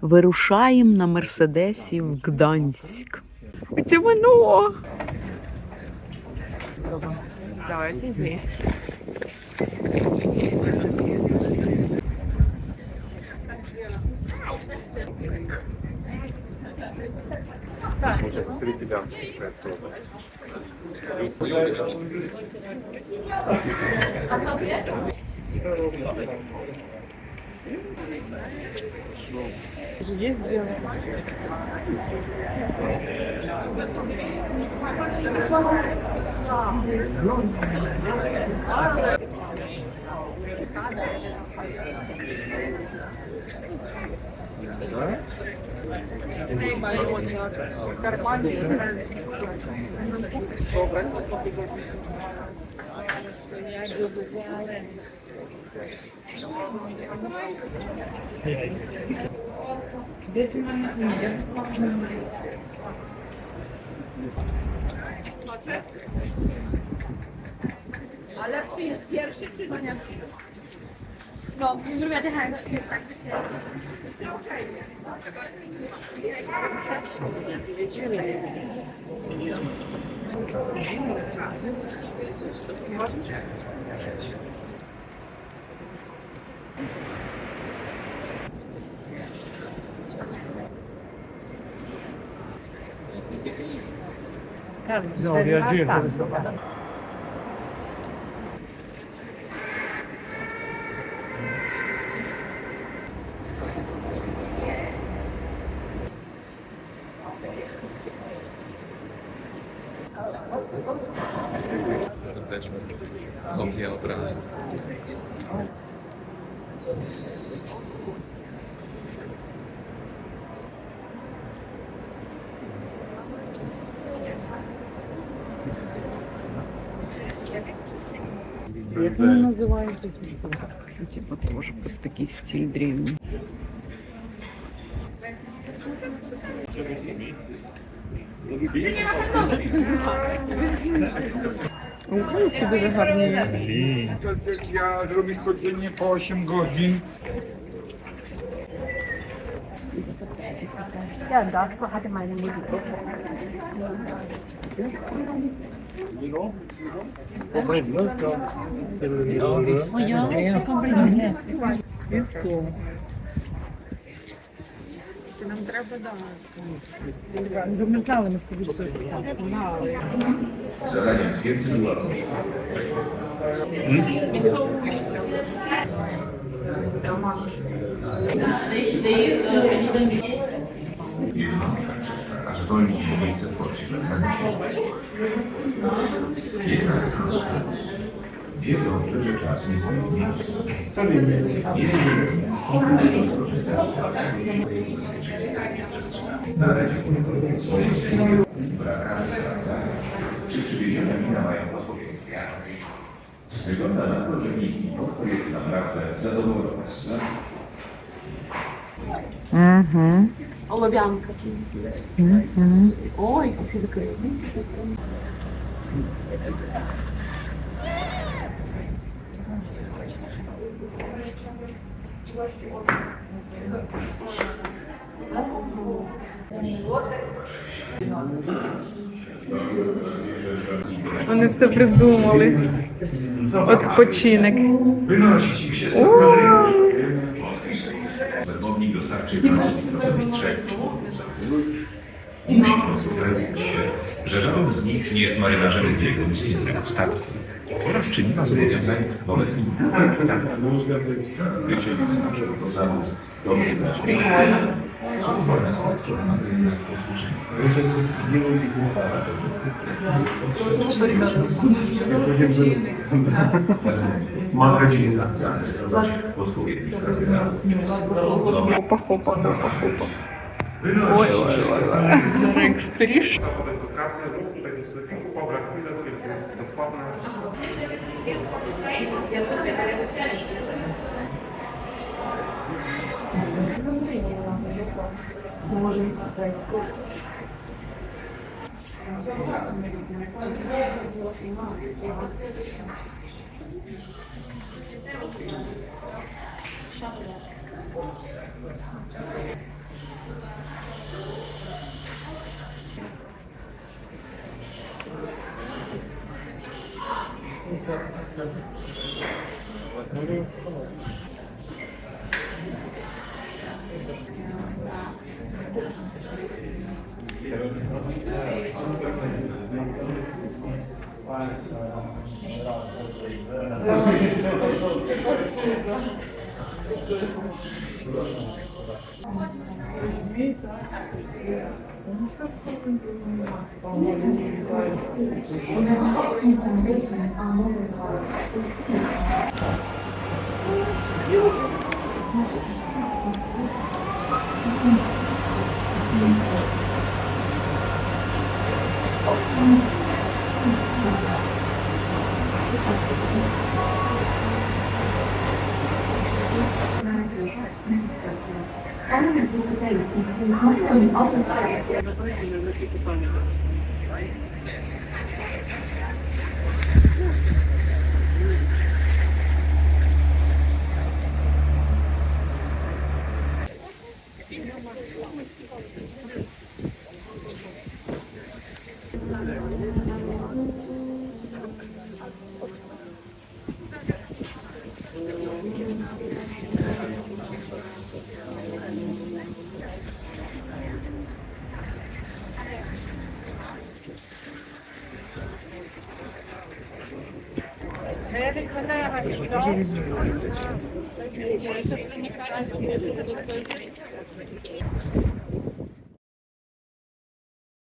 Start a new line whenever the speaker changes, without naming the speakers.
Вирушаємо на Мерседесі в Гданськ. Це воно! Давайте зі.
Ale jest pierwszy czy nie? No, druga dycha jest tak.
No, reagieren.
Dobrze obraz.
Як вони називаються? Типа теж такий стиль древній. Українські дуже гарні.
Ja zrobić chodzenie po 8 godzin.
Ja, das hatte meine Mutter.
Нам треба дати. Ми знали, ми собі щось
Zadaniem twierdzy była jednostka czeka, aż zwolni się miejsce w porcie wewnętrznym. Jednak wiedzą, że czas nie zmieni. Jeśli korzystać z bezpieczeństwa nieprzestrzenami. Nareszcie swoje brakami sprawdzania, czy przywiezione wina mają odpowiednią jakość. Wygląda na to, że miejski port jest naprawdę zadowolony z zakupu.
Олов'янка. Ой, красивий крик.
Вони все придумали. Odpoczynek.
Wynosić ich się z kamery. Wezmownik dostarczy informacji o sobie 3 członków zawodu i musi upewnić się, że żaden z nich nie jest marynarzem zbiegący innego statku oraz czy nie ma zobowiązań wobec innych kapitanów. Bycie marynarzem to zawód dobry dla człowieka. Służba na statku wymaga jednak posłuszeństwa. Ma nadzieję zarejestrować odpowiednich kardynałów.
Хопа, хопа, хопа, хопа. Ой, ой, ой. Зарек стриж.
Edukacja, ruch tutaj do sklepiku, pobrat bilet, który jest bezpłatny.
Можемо українську.